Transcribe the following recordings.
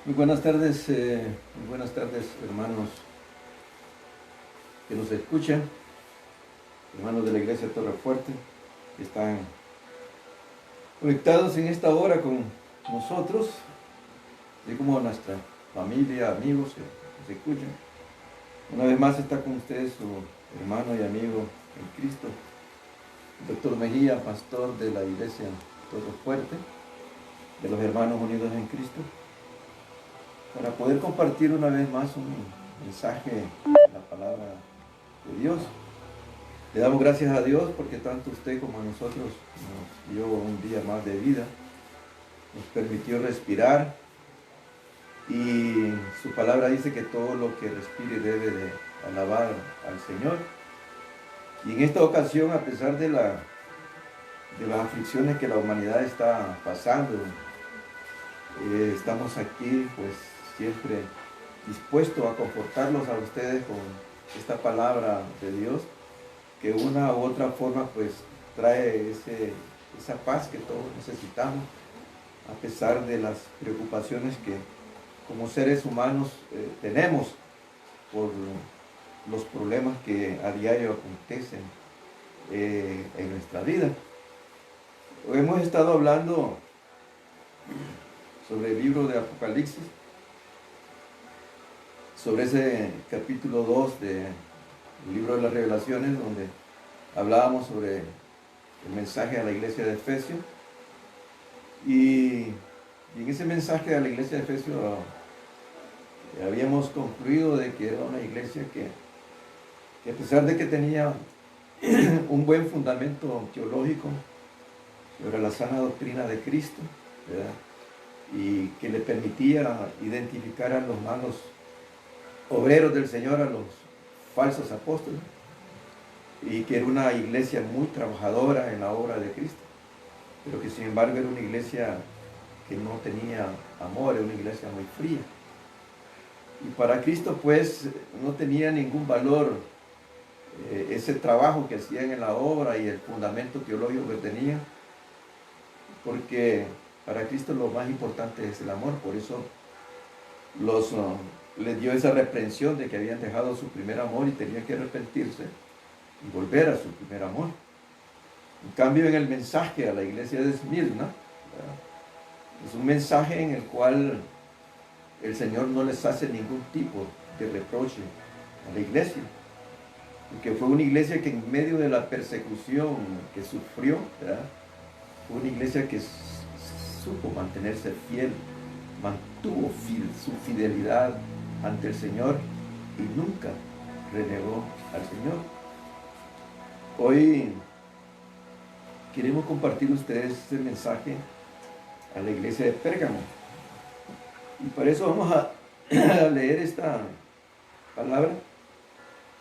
Muy buenas tardes, hermanos que nos escuchan, hermanos de la Iglesia Torre Fuerte, que están conectados en esta hora con nosotros, así como nuestra familia, amigos que nos escuchan. Una vez más está con ustedes su hermano y amigo en Cristo, Doctor Mejía, pastor de la Iglesia Torre Fuerte, de los Hermanos Unidos en Cristo, para poder compartir una vez más un mensaje de la palabra de Dios. Le damos gracias a Dios porque tanto usted como a nosotros nos dio un día más de vida, nos permitió respirar, y su palabra dice que todo lo que respire debe de alabar al Señor. Y en esta ocasión, a pesar de las aflicciones que la humanidad está pasando, estamos aquí pues siempre dispuestos a confortarlos a ustedes con esta palabra de Dios, que una u otra forma pues trae esa paz que todos necesitamos, a pesar de las preocupaciones que como seres humanos tenemos por los problemas que a diario acontecen en nuestra vida. Hoy hemos estado hablando sobre el libro de Apocalipsis, sobre ese capítulo 2 del libro de las Revelaciones, donde hablábamos sobre el mensaje a la iglesia de Efesios. Y en ese mensaje a la iglesia de Efesios habíamos concluido de que era una iglesia que a pesar de que tenía un buen fundamento teológico sobre la sana doctrina de Cristo, ¿verdad?, y que le permitía identificar a los malos obreros del Señor, a los falsos apóstoles, y que era una iglesia muy trabajadora en la obra de Cristo, pero que sin embargo era una iglesia que no tenía amor, era una iglesia muy fría. Y para Cristo pues no tenía ningún valor ese trabajo que hacían en la obra y el fundamento teológico que tenían, porque para Cristo lo más importante es el amor. Por eso les dio esa reprensión de que habían dejado su primer amor y tenían que arrepentirse y volver a su primer amor. En cambio, en el mensaje a la iglesia de Esmirna, es un mensaje en el cual el Señor no les hace ningún tipo de reproche a la iglesia, porque fue una iglesia que en medio de la persecución que sufrió, ¿verdad?, fue una iglesia que supo mantenerse fiel, mantuvo su fidelidad ante el Señor y nunca renegó al Señor. Hoy queremos compartir ustedes este mensaje a la iglesia de Pérgamo, y para eso vamos a leer esta palabra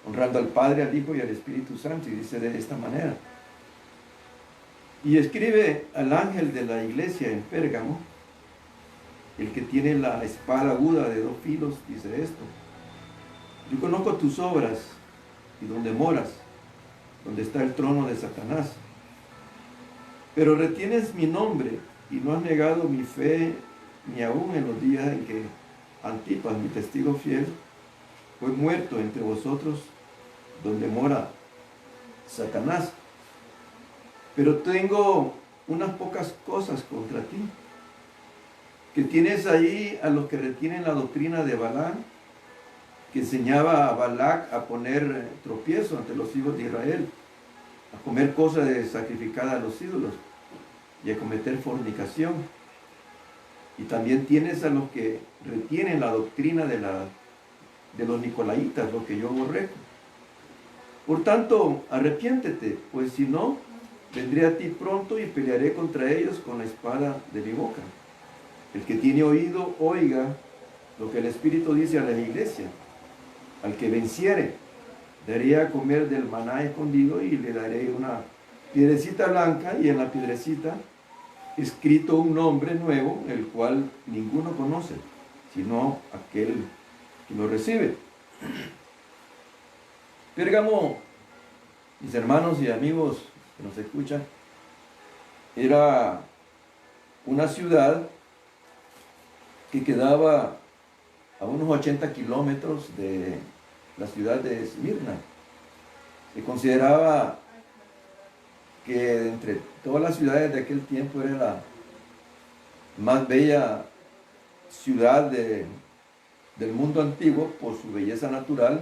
honrando al Padre, al Hijo y al Espíritu Santo, y dice de esta manera: y escribe al ángel de la iglesia en Pérgamo, el que tiene la espada aguda de 2 filos, dice esto: yo conozco tus obras y donde moras, donde está el trono de Satanás, pero retienes mi nombre y no has negado mi fe, ni aún en los días en que Antipas, mi testigo fiel, fue muerto entre vosotros, donde mora Satanás. Pero tengo unas pocas cosas contra ti, que tienes ahí a los que retienen la doctrina de Balaam, que enseñaba a Balac a poner tropiezo ante los hijos de Israel, a comer cosas sacrificadas a los ídolos y a cometer fornicación. Y también tienes a los que retienen la doctrina de los nicolaitas, lo que yo aborrezco. Por tanto, arrepiéntete, pues si no, vendré a ti pronto y pelearé contra ellos con la espada de mi boca. El que tiene oído, oiga lo que el Espíritu dice a la iglesia. Al que venciere, daré a comer del maná escondido, y le daré una piedrecita blanca, y en la piedrecita escrito un nombre nuevo, el cual ninguno conoce, sino aquel que lo recibe. Pérgamo, mis hermanos y amigos que nos escuchan, era una ciudad que quedaba a unos 80 kilómetros de la ciudad de Esmirna. Se consideraba que entre todas las ciudades de aquel tiempo era la más bella ciudad del mundo antiguo por su belleza natural,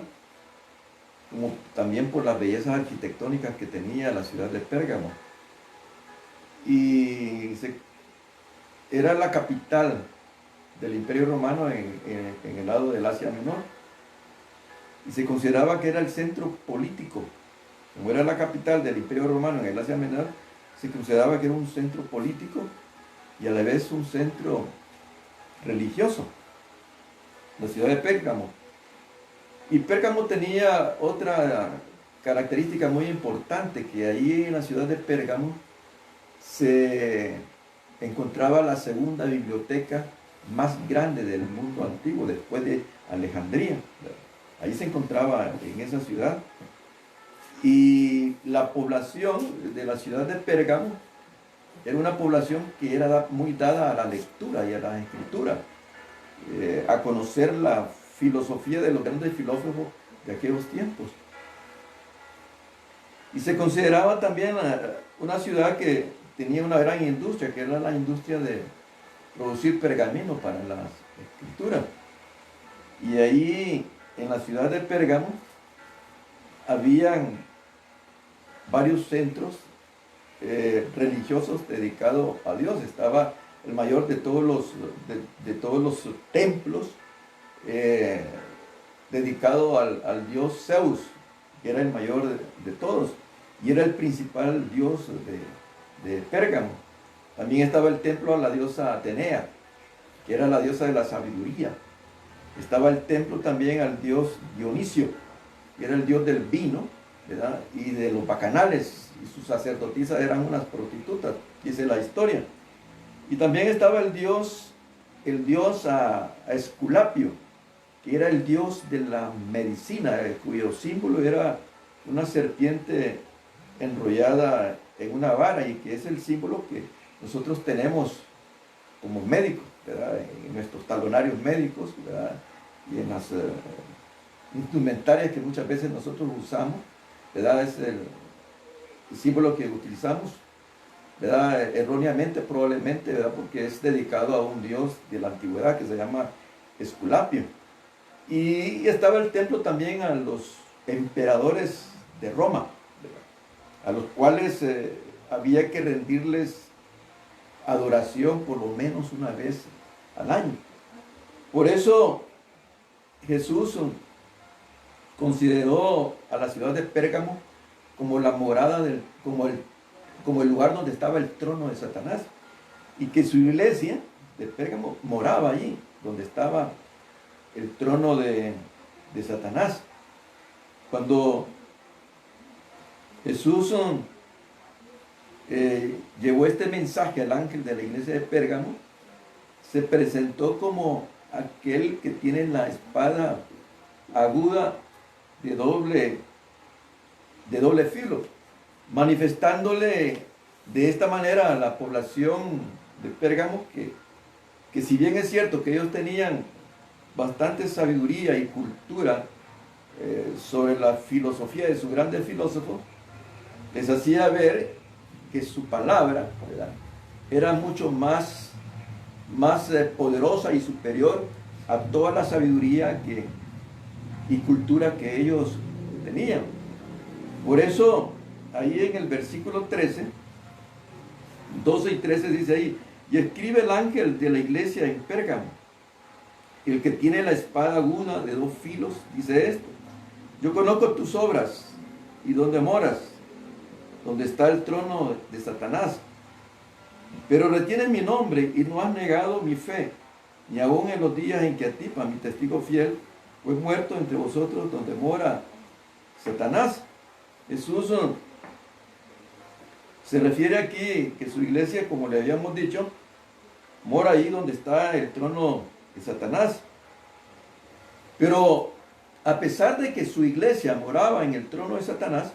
como también por las bellezas arquitectónicas que tenía la ciudad de Pérgamo. Y era la capital del Imperio Romano en el lado del Asia Menor. Y se consideraba que era el centro político. Como era la capital del Imperio Romano en el Asia Menor, se consideraba que era un centro político y a la vez un centro religioso, la ciudad de Pérgamo. Y Pérgamo tenía otra característica muy importante, que ahí en la ciudad de Pérgamo se encontraba la segunda biblioteca más grande del mundo antiguo, después de Alejandría. Ahí se encontraba en esa ciudad. Y la población de la ciudad de Pérgamo era una población que era muy dada a la lectura y a la escritura, a conocer la filosofía de los grandes filósofos de aquellos tiempos. Y se consideraba también una ciudad que tenía una gran industria, que era la industria de producir pergamino para las escrituras. Y ahí, en la ciudad de Pérgamo, habían varios centros religiosos dedicados a Dios. Estaba el mayor de todos los templos dedicado al dios Zeus, que era el mayor de todos, y era el principal dios de Pérgamo. También estaba el templo a la diosa Atenea, que era la diosa de la sabiduría. Estaba el templo también al dios Dionisio, que era el dios del vino, ¿verdad? Y de los bacanales, y sus sacerdotisas eran unas prostitutas, dice la historia. Y también estaba el dios a Esculapio, que era el dios de la medicina, cuyo símbolo era una serpiente enrollada en una vara, y que es el símbolo que nosotros tenemos como médicos, ¿verdad? En nuestros talonarios médicos, ¿verdad? Y en las indumentarias que muchas veces nosotros usamos, ¿verdad? Es el símbolo que utilizamos, ¿verdad? Erróneamente, probablemente, ¿verdad? Porque es dedicado a un dios de la antigüedad que se llama Esculapio. Y estaba el templo también a los emperadores de Roma, ¿verdad? A los cuales había que rendirles adoración por lo menos una vez al año. Por eso Jesús consideró a la ciudad de Pérgamo como la morada, como el lugar donde estaba el trono de Satanás, y que su iglesia de Pérgamo moraba allí, donde estaba el trono de Satanás. Cuando Jesús llevó este mensaje al ángel de la iglesia de Pérgamo, se presentó como aquel que tiene la espada aguda de doble filo, manifestándole de esta manera a la población de Pérgamo que si bien es cierto que ellos tenían bastante sabiduría y cultura sobre la filosofía de sus grandes filósofos, les hacía ver que su palabra, ¿verdad?, era mucho más poderosa y superior a toda la sabiduría y cultura que ellos tenían. Por eso, ahí en el versículo 13, 12 y 13 dice ahí: y escribe el ángel de la iglesia en Pérgamo, el que tiene la espada aguda de dos filos, dice esto: yo conozco tus obras y dónde moras, donde está el trono de Satanás, pero retienes mi nombre y no has negado mi fe, ni aun en los días en que Antipas, mi testigo fiel, fue muerto entre vosotros donde mora Satanás. Jesús se refiere aquí que su iglesia, como le habíamos dicho, mora ahí donde está el trono de Satanás. Pero a pesar de que su iglesia moraba en el trono de Satanás,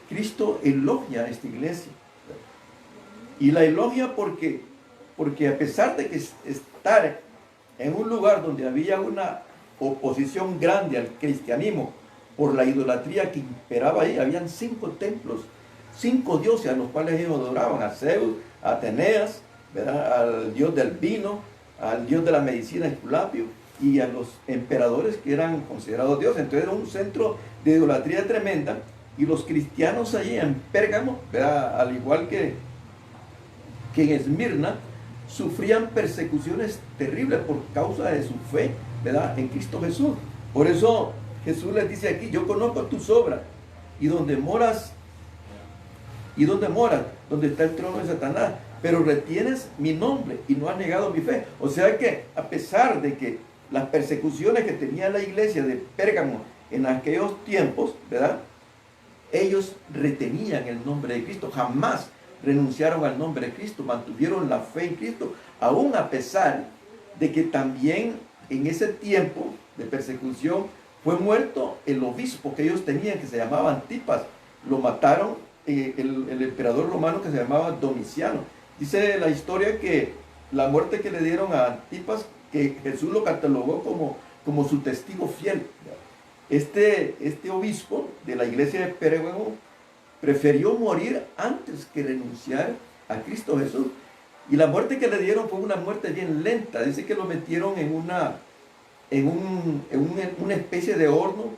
Cristo elogia a esta iglesia. Y la elogia porque a pesar de que estar en un lugar donde había una oposición grande al cristianismo por la idolatría que imperaba ahí. Habían 5 templos, 5 dioses a los cuales ellos adoraban: a Zeus, a Ateneas, ¿verdad?, al dios del vino, al dios de la medicina Esculapio, y a los emperadores que eran considerados dioses. Entonces era un centro de idolatría tremenda, y los cristianos allí en Pérgamo, ¿verdad?, al igual que en Esmirna, sufrían persecuciones terribles por causa de su fe, ¿verdad?, en Cristo Jesús. Por eso Jesús les dice aquí: yo conozco tus obras, y donde moras, donde está el trono de Satanás, pero retienes mi nombre y no has negado mi fe. O sea que, a pesar de que las persecuciones que tenía la iglesia de Pérgamo en aquellos tiempos, ¿verdad?, ellos retenían el nombre de Cristo, jamás renunciaron al nombre de Cristo, mantuvieron la fe en Cristo, aún a pesar de que también en ese tiempo de persecución fue muerto el obispo que ellos tenían, que se llamaba Antipas. Lo mataron el emperador romano, que se llamaba Domiciano. Dice la historia que la muerte que le dieron a Antipas, que Jesús lo catalogó como su testigo fiel. Este obispo de la iglesia de Pérgamo prefirió morir antes que renunciar a Cristo Jesús. Y la muerte que le dieron fue una muerte bien lenta. Dice que lo metieron en una especie de horno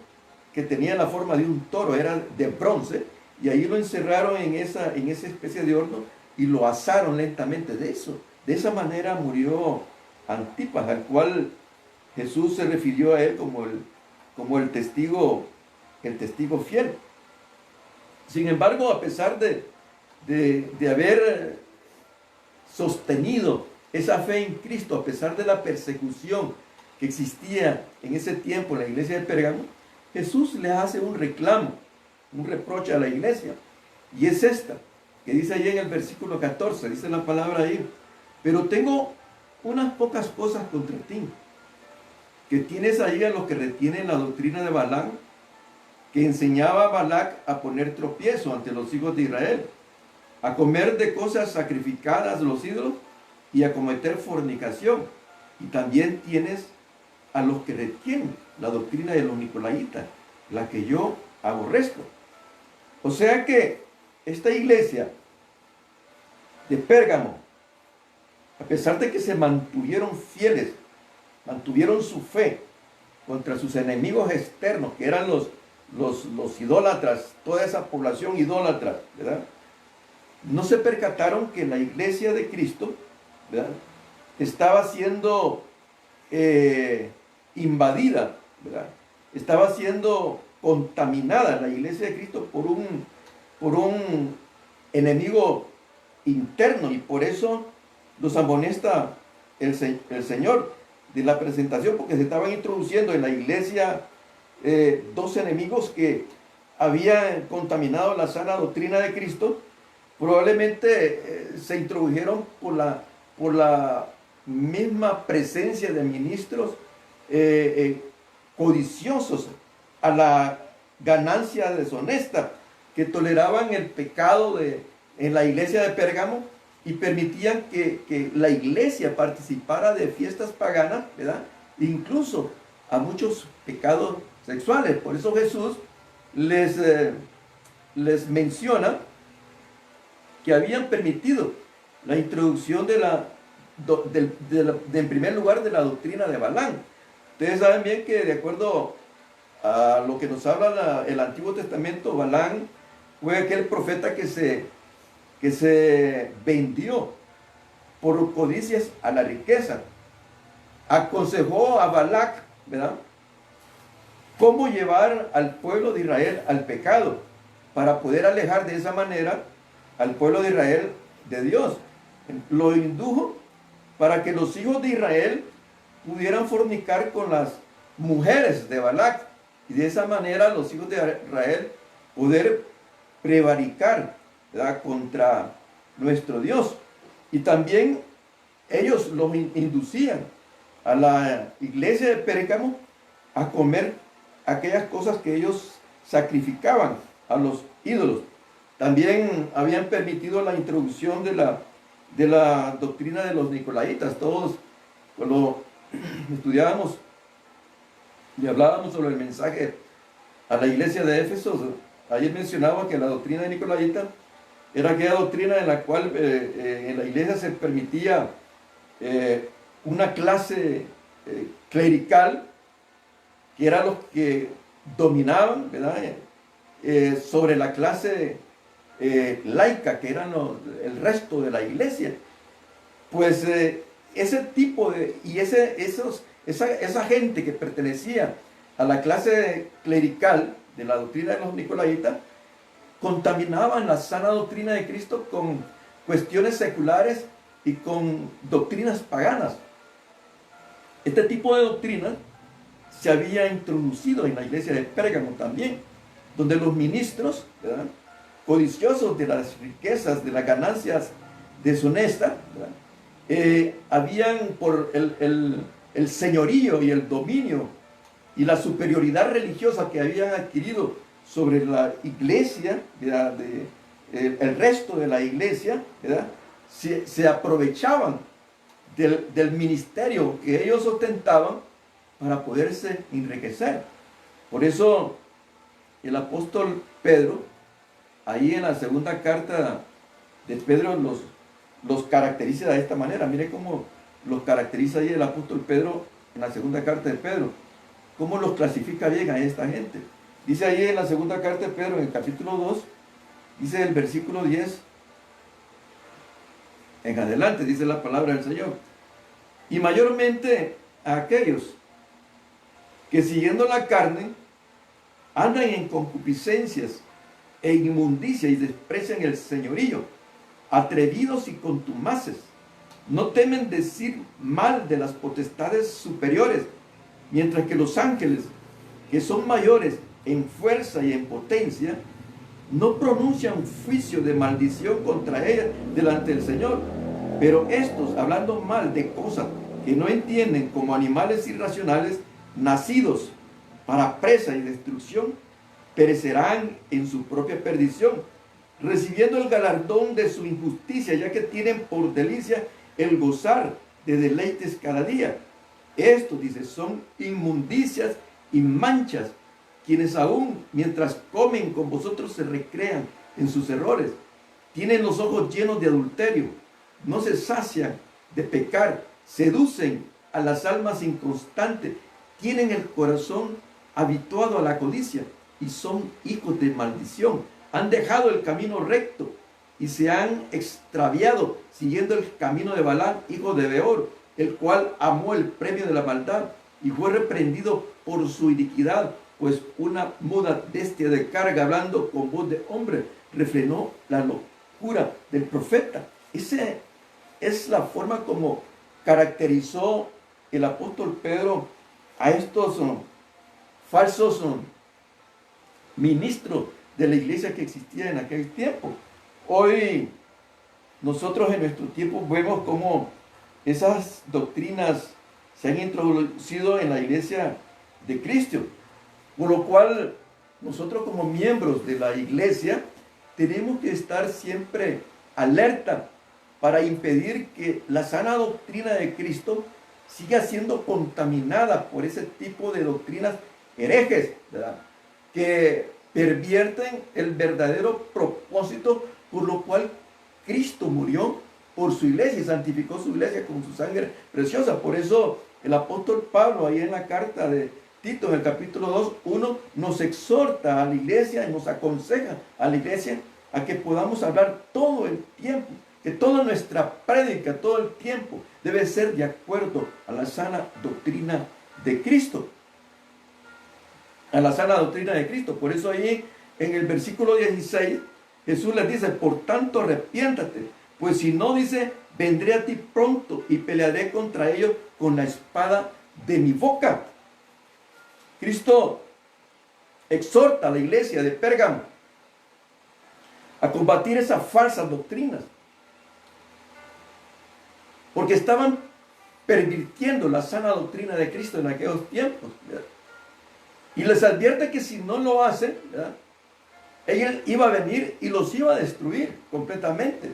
que tenía la forma de un toro, era de bronce, y ahí lo encerraron en esa especie de horno y lo asaron lentamente. De esa manera murió Antipas, al cual Jesús se refirió a él como el testigo fiel. Sin embargo, a pesar de haber sostenido esa fe en Cristo, a pesar de la persecución que existía en ese tiempo en la iglesia de Pérgamo, Jesús le hace un reclamo, un reproche a la iglesia, y es esta, que dice ahí en el versículo 14, dice la palabra ahí: pero tengo unas pocas cosas contra ti, que tienes ahí a los que retienen la doctrina de Balaam, que enseñaba a Balac a poner tropiezo ante los hijos de Israel, a comer de cosas sacrificadas a los ídolos y a cometer fornicación. Y también tienes a los que retienen la doctrina de los nicolaitas, la que yo aborrezco. O sea que esta iglesia de Pérgamo, a pesar de que se mantuvieron fieles, mantuvieron su fe contra sus enemigos externos, que eran los idólatras, toda esa población idólatra, ¿verdad?, no se percataron que la iglesia de Cristo, ¿verdad?, estaba siendo invadida, ¿verdad?, estaba siendo contaminada la iglesia de Cristo por un enemigo interno, y por eso los amonesta el Señor de la presentación, porque se estaban introduciendo en la iglesia 2 enemigos que habían contaminado la sana doctrina de Cristo. Probablemente se introdujeron por la misma presencia de ministros codiciosos a la ganancia deshonesta, que toleraban el pecado en la iglesia de Pérgamo y permitían que la iglesia participara de fiestas paganas, ¿verdad?, incluso a muchos pecados sexuales. Por eso Jesús les menciona que habían permitido la introducción en primer lugar de la doctrina de Balaam. Ustedes saben bien que, de acuerdo a lo que nos habla el Antiguo Testamento, Balaam fue aquel profeta que se vendió por codicias a la riqueza. Aconsejó a Balac, ¿verdad?, cómo llevar al pueblo de Israel al pecado, para poder alejar de esa manera al pueblo de Israel de Dios. Lo indujo para que los hijos de Israel pudieran fornicar con las mujeres de Balac, y de esa manera los hijos de Israel poder prevaricar, ¿verdad?, contra nuestro Dios. Y también ellos los inducían a la iglesia de Pérgamo a comer aquellas cosas que ellos sacrificaban a los ídolos. También habían permitido la introducción de la doctrina de los nicolaitas. Todos Cuando estudiábamos y hablábamos sobre el mensaje a la iglesia de Éfeso, ayer mencionaba que la doctrina de Nicolaita era aquella doctrina en la cual en la iglesia se permitía una clase clerical, que eran los que dominaban, ¿verdad? Sobre la clase laica, que eran el resto de la iglesia. Pues ese tipo de, y esa gente que pertenecía a la clase clerical de la doctrina de los nicolaitas, contaminaban la sana doctrina de Cristo con cuestiones seculares y con doctrinas paganas. Este tipo de doctrina se había introducido en la iglesia de Pérgamo también, donde los ministros, ¿verdad?, codiciosos de las riquezas, de las ganancias deshonestas, habían por el señorío y el dominio y la superioridad religiosa que habían adquirido sobre la iglesia, el resto de la iglesia, ¿verdad?, se aprovechaban del ministerio que ellos ostentaban para poderse enriquecer. Por eso el apóstol Pedro, ahí en la segunda carta de Pedro, los caracteriza de esta manera. Mire cómo los caracteriza ahí el apóstol Pedro en la segunda carta de Pedro, cómo los clasifica bien a esta gente. Dice ahí en la segunda carta de Pedro, en el capítulo 2, dice el versículo 10 en adelante, dice la palabra del Señor: y mayormente a aquellos que siguiendo la carne andan en concupiscencias e inmundicia y desprecian el señorío, atrevidos y contumaces, no temen decir mal de las potestades superiores, mientras que los ángeles, que son mayores en fuerza y en potencia, no pronuncian juicio de maldición contra ellas delante del Señor. Pero estos, hablando mal de cosas que no entienden, como animales irracionales, nacidos para presa y destrucción, perecerán en su propia perdición, recibiendo el galardón de su injusticia, ya que tienen por delicia el gozar de deleites cada día. Estos, dice, son inmundicias y manchas, quienes aún mientras comen con vosotros se recrean en sus errores. Tienen los ojos llenos de adulterio, no se sacian de pecar, seducen a las almas inconstantes, tienen el corazón habituado a la codicia y son hijos de maldición. Han dejado el camino recto y se han extraviado siguiendo el camino de Balaam, hijo de Beor, el cual amó el premio de la maldad y fue reprendido por su iniquidad, pues una muda bestia de carga, hablando con voz de hombre, refrenó la locura del profeta. Esa es la forma como caracterizó el apóstol Pedro a estos falsos ministros de la iglesia que existía en aquel tiempo. Hoy nosotros en nuestro tiempo vemos cómo esas doctrinas se han introducido en la iglesia de Cristo, por lo cual nosotros como miembros de la iglesia tenemos que estar siempre alerta para impedir que la sana doctrina de Cristo siga siendo contaminada por ese tipo de doctrinas herejes, ¿verdad?, que pervierten el verdadero propósito por lo cual Cristo murió por su iglesia y santificó su iglesia con su sangre preciosa. Por eso el apóstol Pablo, ahí en la carta de Tito, en el capítulo 2, 1, nos exhorta a la iglesia y nos aconseja a la iglesia a que podamos hablar todo el tiempo, que toda nuestra prédica, todo el tiempo, debe ser de acuerdo a la sana doctrina de Cristo. A la sana doctrina de Cristo. Por eso ahí en el versículo 16, Jesús les dice: por tanto arrepiéntate, pues si no, dice, vendré a ti pronto y pelearé contra ellos con la espada de mi boca. Cristo exhorta a la iglesia de Pérgamo a combatir esas falsas doctrinas, porque estaban pervirtiendo la sana doctrina de Cristo en aquellos tiempos, ¿verdad? Y les advierte que si no lo hacen, ¿verdad?, Él iba a venir y los iba a destruir completamente.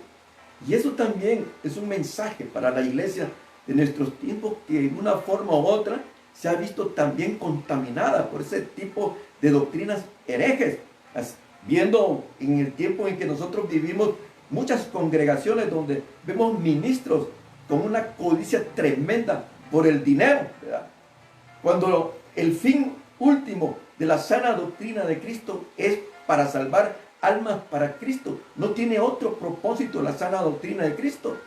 Y eso también es un mensaje para la iglesia de nuestros tiempos que en una forma u otra se ha visto también contaminada por ese tipo de doctrinas herejes. Viendo en el tiempo en que nosotros vivimos muchas congregaciones donde vemos ministros con una codicia tremenda por el dinero, ¿verdad? Cuando el fin último de la sana doctrina de Cristo es para salvar almas para Cristo. No tiene otro propósito la sana doctrina de Cristo.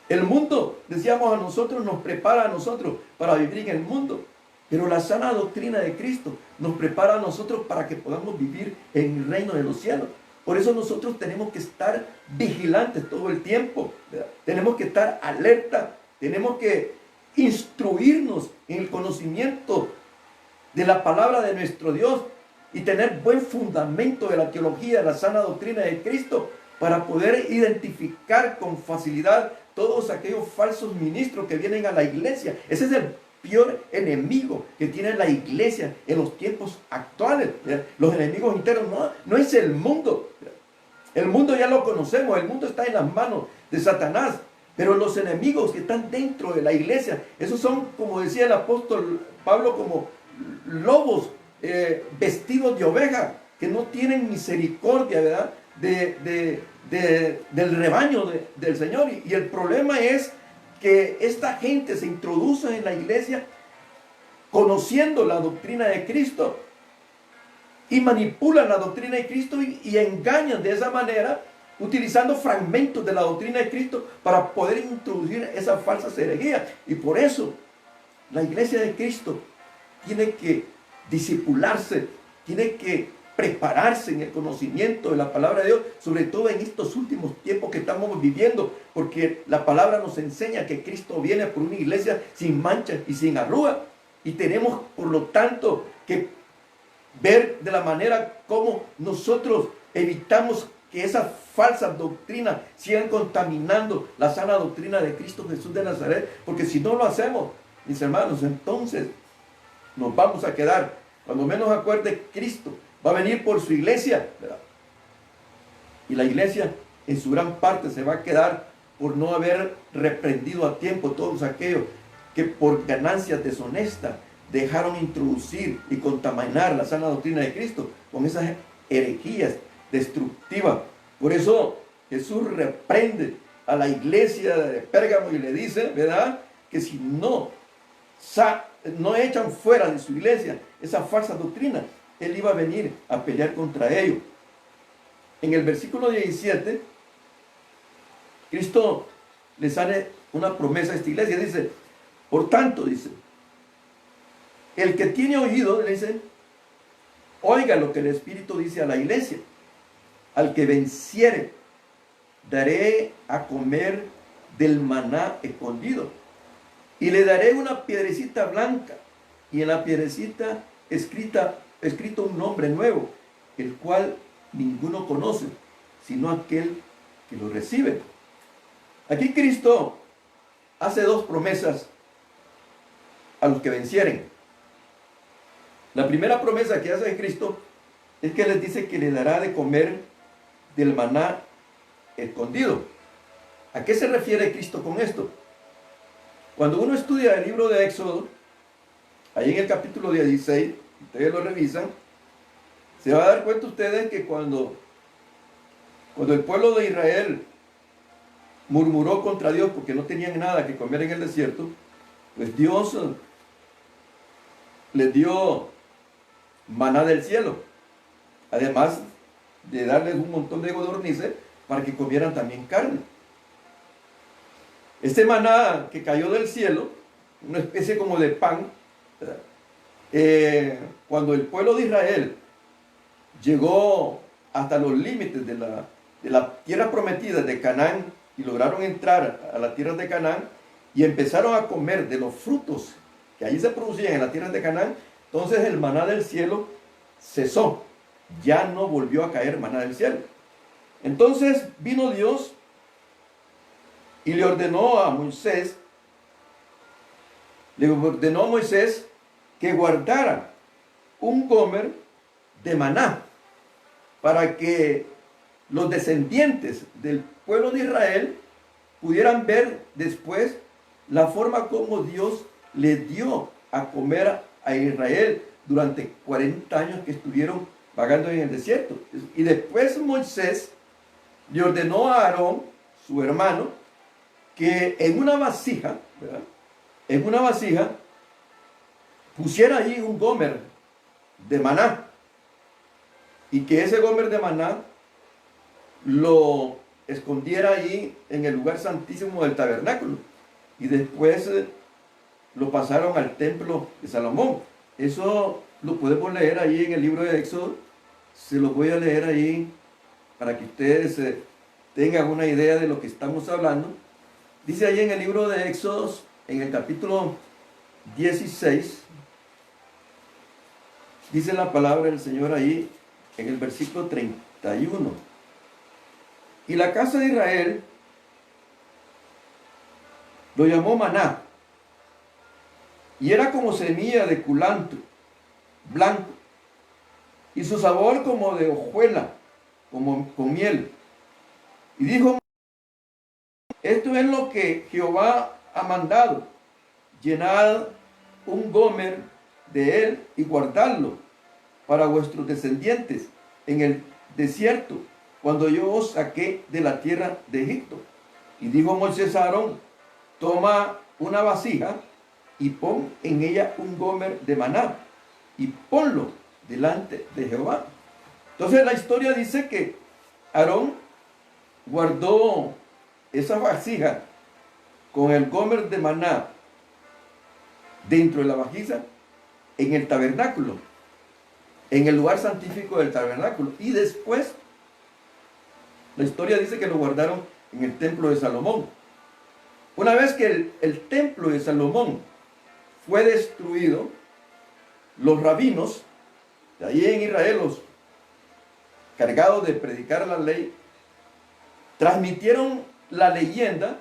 El mundo, decíamos, a nosotros nos prepara a nosotros para vivir en el mundo. Pero la sana doctrina de Cristo nos prepara a nosotros para que podamos vivir en el reino de los cielos. Por eso nosotros tenemos que estar vigilantes todo el tiempo, ¿verdad? Tenemos que estar alerta, tenemos que instruirnos en el conocimiento de la palabra de nuestro Dios y tener buen fundamento de la teología, de la sana doctrina de Cristo, para poder identificar con facilidad todos aquellos falsos ministros que vienen a la iglesia. Ese es el peor enemigo que tiene la iglesia en los tiempos actuales. Los enemigos internos no es el mundo. El mundo ya lo conocemos, el mundo está en las manos de Satanás. Pero los enemigos que están dentro de la iglesia, esos son, como decía el apóstol Pablo, como lobos vestidos de oveja, que no tienen misericordia, ¿verdad? Del rebaño del Señor. Y el problema es que esta gente se introduce en la iglesia conociendo la doctrina de Cristo y manipulan la doctrina de Cristo y engañan de esa manera, utilizando fragmentos de la doctrina de Cristo para poder introducir esa falsa herejía. Y por eso la iglesia de Cristo tiene que discipularse, tiene que prepararse en el conocimiento de la palabra de Dios, sobre todo en estos últimos tiempos que estamos viviendo, porque la palabra nos enseña que Cristo viene por una iglesia sin mancha y sin arruga, y tenemos por lo tanto que ver de la manera como nosotros evitamos que esas falsas doctrinas sigan contaminando la sana doctrina de Cristo Jesús de Nazaret, porque si no lo hacemos, mis hermanos, entonces nos vamos a quedar, cuando menos acuerde, Cristo va a venir por su iglesia, ¿verdad? Y la iglesia en su gran parte se va a quedar por no haber reprendido a tiempo todos aquellos que por ganancias deshonestas dejaron introducir y contaminar la sana doctrina de Cristo con esas herejías destructivas. Por eso Jesús reprende a la iglesia de Pérgamo y le dice, ¿verdad?, que si no echan fuera de su iglesia esa falsa doctrina, Él iba a venir a pelear contra ellos. En el versículo 17, Cristo les hace una promesa a esta iglesia. Dice, por tanto, dice, el que tiene oído, dice, oiga lo que el Espíritu dice a la iglesia. Al que venciere, daré a comer del maná escondido. Y le daré una piedrecita blanca, y en la piedrecita escrito un nombre nuevo, el cual ninguno conoce, sino aquel que lo recibe. Aquí Cristo hace dos promesas a los que vencieren. La primera promesa que hace Cristo es que les dice que le dará de comer del maná escondido. ¿A qué se refiere Cristo con esto? Cuando uno estudia el libro de Éxodo, ahí en el capítulo 16, ustedes lo revisan, se va a dar cuenta ustedes que cuando el pueblo de Israel murmuró contra Dios porque no tenían nada que comer en el desierto, pues Dios les dio maná del cielo, además de darles un montón de codornices para que comieran también carne. Este maná que cayó del cielo, una especie como de pan, cuando el pueblo de Israel llegó hasta los límites de la tierra prometida de Canaán y lograron entrar a la tierra de Canaán y empezaron a comer de los frutos que allí se producían en la tierra de Canaán, entonces el maná del cielo cesó, ya no volvió a caer maná del cielo. Entonces vino Dios y le ordenó a Moisés que guardara un gomer de maná para que los descendientes del pueblo de Israel pudieran ver después la forma como Dios le dio a comer a Israel durante 40 años que estuvieron vagando en el desierto. Y después Moisés le ordenó a Aarón, su hermano, que en una vasija, ¿verdad?, en una vasija, pusiera allí un gomer de maná, y que ese gomer de maná lo escondiera allí en el lugar santísimo del tabernáculo, y después lo pasaron al templo de Salomón. Eso lo podemos leer ahí en el libro de Éxodo. Se lo voy a leer ahí para que ustedes tengan una idea de lo que estamos hablando. Dice ahí en el libro de Éxodos, en el capítulo 16, dice la palabra del Señor ahí en el versículo 31. Y la casa de Israel lo llamó maná, y era como semilla de culantro blanco, y su sabor como de hojuela, como con miel. Y dijo: esto es lo que Jehová ha mandado: llenad un gomer de él y guardadlo para vuestros descendientes en el desierto, cuando yo os saqué de la tierra de Egipto. Y dijo Moisés a Aarón: toma una vasija y pon en ella un gomer de maná y ponlo delante de Jehová. Entonces la historia dice que Aarón guardó esa vasija con el gomer de maná dentro de la vasija en el tabernáculo, en el lugar santífico del tabernáculo, y después la historia dice que lo guardaron en el templo de Salomón. Una vez que el templo de Salomón fue destruido, los rabinos de allí en Israel, los cargados de predicar la ley, transmitieron la leyenda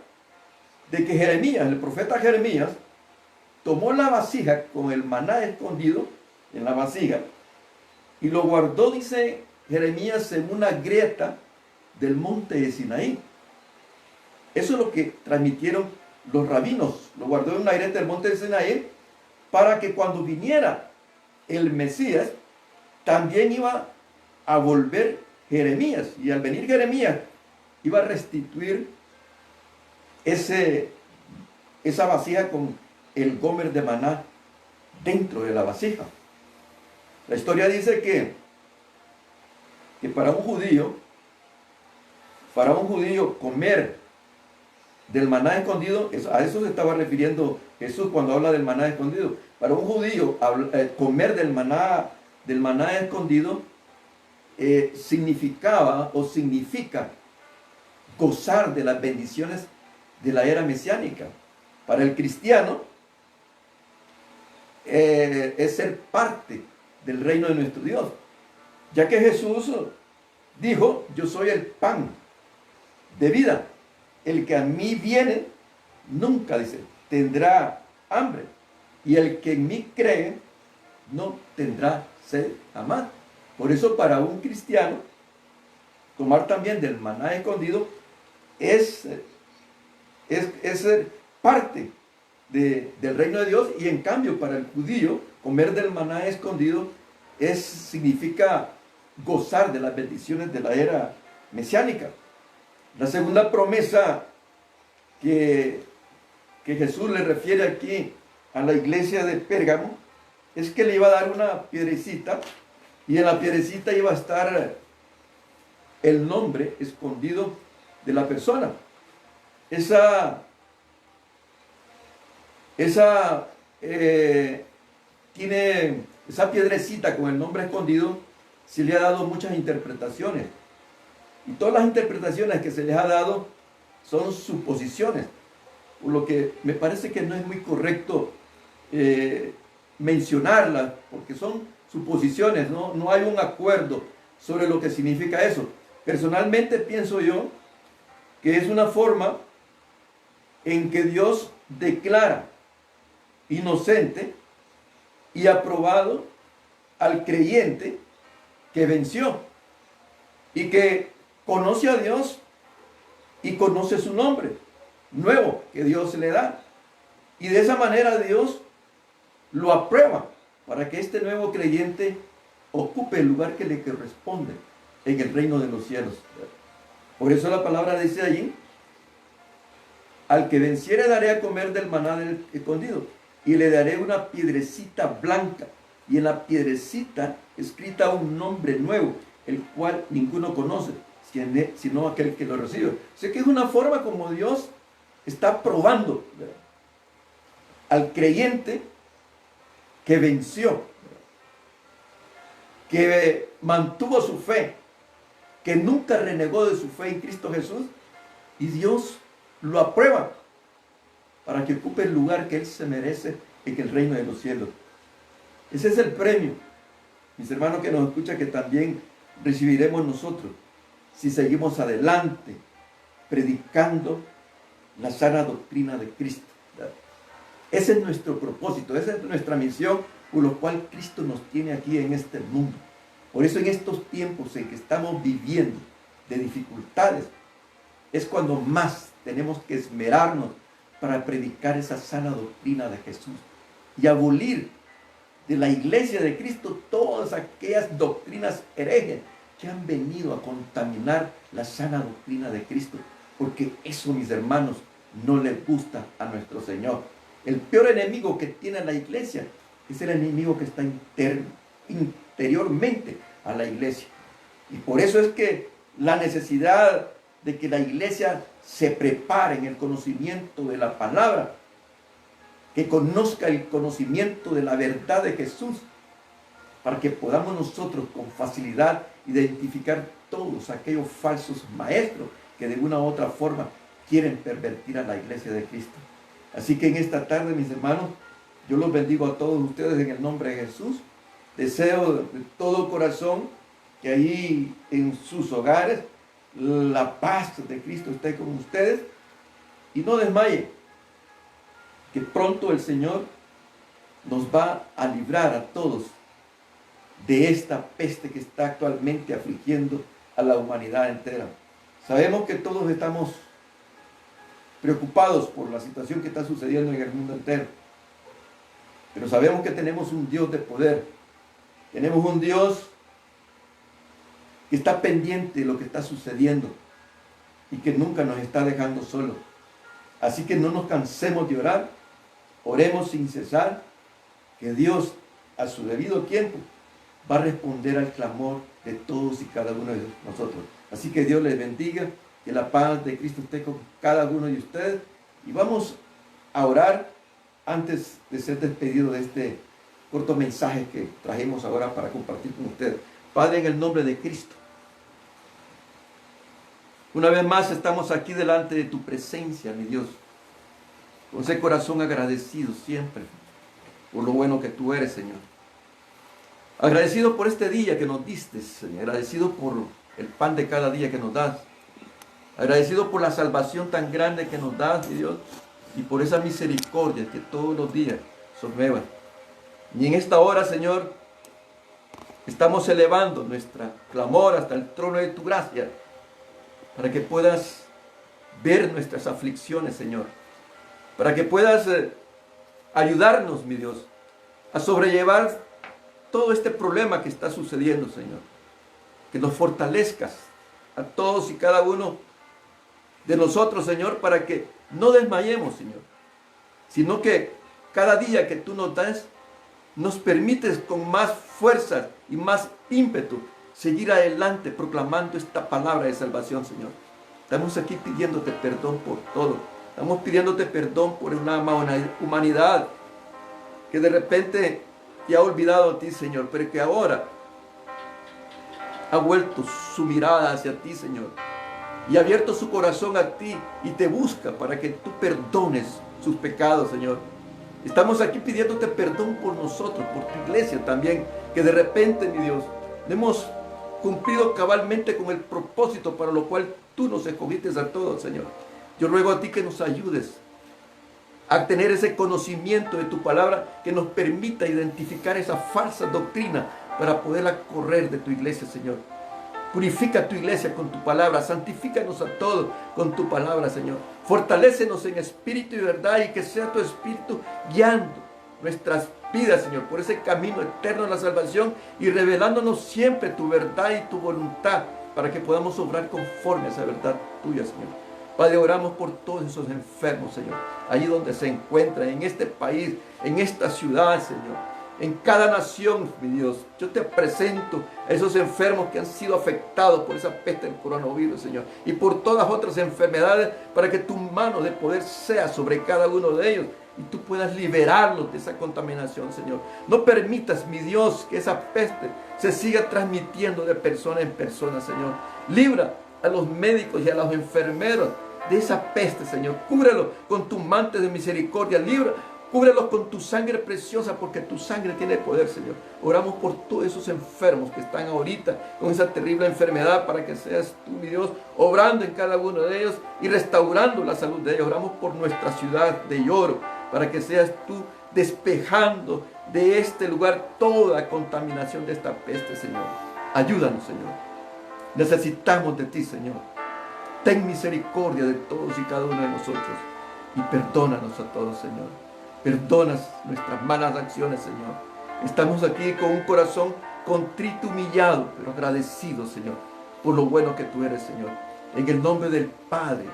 de que Jeremías, el profeta Jeremías, tomó la vasija con el maná escondido en la vasija y lo guardó, dice Jeremías, en una grieta del monte de Sinaí. Eso es lo que transmitieron los rabinos. Lo guardó en una grieta del monte de Sinaí para que cuando viniera el Mesías también iba a volver Jeremías, y al venir Jeremías iba a restituir esa vasija con el gomer de maná dentro de la vasija. La historia dice que para un judío comer del maná escondido, a eso se estaba refiriendo Jesús cuando habla del maná escondido. Para un judío comer del maná escondido significaba o significa gozar de las bendiciones de la era mesiánica. Para el cristiano es ser parte del reino de nuestro Dios, ya que Jesús dijo: yo soy el pan de vida, el que a mí viene nunca, dice, tendrá hambre, y el que en mí cree no tendrá sed jamás. Por eso para un cristiano tomar también del maná escondido es ser parte del reino de Dios, y en cambio para el judío comer del maná escondido significa gozar de las bendiciones de la era mesiánica. La segunda promesa que Jesús le refiere aquí a la iglesia de Pérgamo es que le iba a dar una piedrecita, y en la piedrecita iba a estar el nombre escondido de la persona. Esa piedrecita con el nombre escondido se le ha dado muchas interpretaciones, y todas las interpretaciones que se les ha dado son suposiciones, por lo que me parece que no es muy correcto mencionarlas, porque son suposiciones, no hay un acuerdo sobre lo que significa eso. Personalmente pienso yo que es una forma en que Dios declara inocente y aprobado al creyente que venció y que conoce a Dios y conoce su nombre nuevo que Dios le da. Y de esa manera Dios lo aprueba para que este nuevo creyente ocupe el lugar que le corresponde en el reino de los cielos. Por eso la palabra dice allí: al que venciere daré a comer del maná del escondido, y le daré una piedrecita blanca, y en la piedrecita escrita un nombre nuevo, el cual ninguno conoce, sino aquel que lo recibe. O sea que es una forma como Dios está probando, ¿verdad?, al creyente que venció, que mantuvo su fe, que nunca renegó de su fe en Cristo Jesús, y Dios lo aprueba para que ocupe el lugar que Él se merece en el reino de los cielos. Ese es el premio, mis hermanos que nos escuchan, que también recibiremos nosotros si seguimos adelante predicando la sana doctrina de Cristo, ¿verdad? Ese es nuestro propósito, esa es nuestra misión, por lo cual Cristo nos tiene aquí en este mundo. Por eso en estos tiempos en que estamos viviendo de dificultades, es cuando más tenemos que esmerarnos para predicar esa sana doctrina de Jesús y abolir de la iglesia de Cristo todas aquellas doctrinas herejes que han venido a contaminar la sana doctrina de Cristo, porque eso, mis hermanos, no le gusta a nuestro Señor. El peor enemigo que tiene la iglesia es el enemigo que está interiormente a la iglesia. Y por eso es que la necesidad de que la iglesia se prepare en el conocimiento de la palabra, que conozca el conocimiento de la verdad de Jesús, para que podamos nosotros con facilidad identificar todos aquellos falsos maestros que de una u otra forma quieren pervertir a la iglesia de Cristo. Así que en esta tarde, mis hermanos, yo los bendigo a todos ustedes en el nombre de Jesús. Deseo de todo corazón que ahí en sus hogares la paz de Cristo esté con ustedes, y no desmayen, que pronto el Señor nos va a librar a todos de esta peste que está actualmente afligiendo a la humanidad entera. Sabemos que todos estamos preocupados por la situación que está sucediendo en el mundo entero, pero sabemos que tenemos un Dios de poder, tenemos un Dios que está pendiente de lo que está sucediendo y que nunca nos está dejando solos. Así que no nos cansemos de orar, oremos sin cesar, que Dios a su debido tiempo va a responder al clamor de todos y cada uno de nosotros. Así que Dios les bendiga, que la paz de Cristo esté con cada uno de ustedes, y vamos a orar antes de ser despedidos de este corto mensaje que trajimos ahora para compartir con ustedes. Padre, en el nombre de Cristo, una vez más estamos aquí delante de tu presencia, mi Dios, con ese corazón agradecido siempre por lo bueno que tú eres, Señor. Agradecido por este día que nos diste, Señor. Agradecido por el pan de cada día que nos das. Agradecido por la salvación tan grande que nos das, mi Dios, y por esa misericordia que todos los días son nuevas. Y en esta hora, Señor, estamos elevando nuestra clamor hasta el trono de tu gracia, para que puedas ver nuestras aflicciones, Señor, para que puedas ayudarnos, mi Dios, a sobrellevar todo este problema que está sucediendo, Señor. Que nos fortalezcas a todos y cada uno de nosotros, Señor, para que no desmayemos, Señor, sino que cada día que tú nos das, nos permites con más fuerza y más ímpetu seguir adelante proclamando esta palabra de salvación, Señor. Estamos aquí pidiéndote perdón por todo. Estamos pidiéndote perdón por una humanidad que de repente te ha olvidado a ti, Señor, pero que ahora ha vuelto su mirada hacia ti, Señor, y ha abierto su corazón a ti y te busca para que tú perdones sus pecados, Señor. Estamos aquí pidiéndote perdón por nosotros, por tu iglesia también, que de repente, mi Dios, no hemos cumplido cabalmente con el propósito para lo cual tú nos escogiste a todos, Señor. Yo ruego a ti que nos ayudes a tener ese conocimiento de tu palabra que nos permita identificar esa falsa doctrina para poderla correr de tu iglesia, Señor. Purifica tu iglesia con tu palabra. Santifícanos a todos con tu palabra, Señor. Fortalécenos en espíritu y verdad, y que sea tu espíritu guiando nuestras vidas, Señor, por ese camino eterno de la salvación, y revelándonos siempre tu verdad y tu voluntad, para que podamos obrar conforme a esa verdad tuya, Señor. Padre, oramos por todos esos enfermos, Señor, allí donde se encuentran, en este país, en esta ciudad, Señor, en cada nación, mi Dios. Yo te presento a esos enfermos que han sido afectados por esa peste del coronavirus, Señor, y por todas otras enfermedades, para que tu mano de poder sea sobre cada uno de ellos, y tú puedas liberarlos de esa contaminación, Señor. No permitas, mi Dios, que esa peste se siga transmitiendo de persona en persona, Señor. Libra a los médicos y a los enfermeros de esa peste, Señor. Cúbrelo con tu manto de misericordia. Cúbrelos con tu sangre preciosa, porque tu sangre tiene poder, Señor. Oramos por todos esos enfermos que están ahorita con esa terrible enfermedad, para que seas tú, mi Dios, obrando en cada uno de ellos y restaurando la salud de ellos. Oramos por nuestra ciudad de Yoro, para que seas tú despejando de este lugar toda contaminación de esta peste, Señor. Ayúdanos, Señor. Necesitamos de ti, Señor. Ten misericordia de todos y cada uno de nosotros, y perdónanos a todos, Señor. Perdonas nuestras malas acciones, Señor. Estamos aquí con un corazón contrito, humillado, pero agradecido, Señor, por lo bueno que tú eres, Señor. En el nombre del Padre,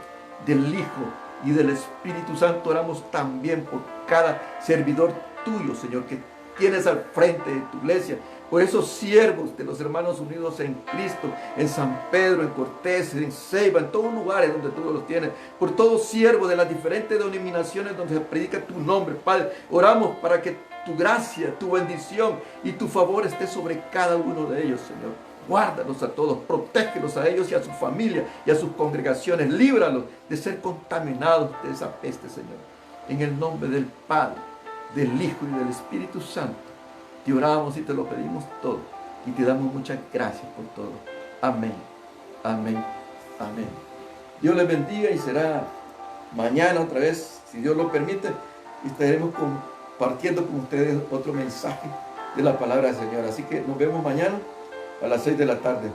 del Hijo y del Espíritu Santo, oramos también por cada servidor tuyo, Señor, que tienes al frente de tu iglesia. Por esos siervos de los hermanos unidos en Cristo, en San Pedro, en Cortés, en Ceiba, en todos lugares donde tú los tienes. Por todos siervos de las diferentes denominaciones donde se predica tu nombre, Padre. Oramos para que tu gracia, tu bendición y tu favor esté sobre cada uno de ellos, Señor. Guárdalos a todos, protégelos a ellos y a su familia y a sus congregaciones. Líbralos de ser contaminados de esa peste, Señor. En el nombre del Padre, del Hijo y del Espíritu Santo, te oramos y te lo pedimos todo, y te damos muchas gracias por todo. Amén, amén, amén. Dios les bendiga, y será mañana otra vez, si Dios lo permite, y estaremos compartiendo con ustedes otro mensaje de la palabra del Señor. Así que nos vemos mañana a las 6 de la tarde.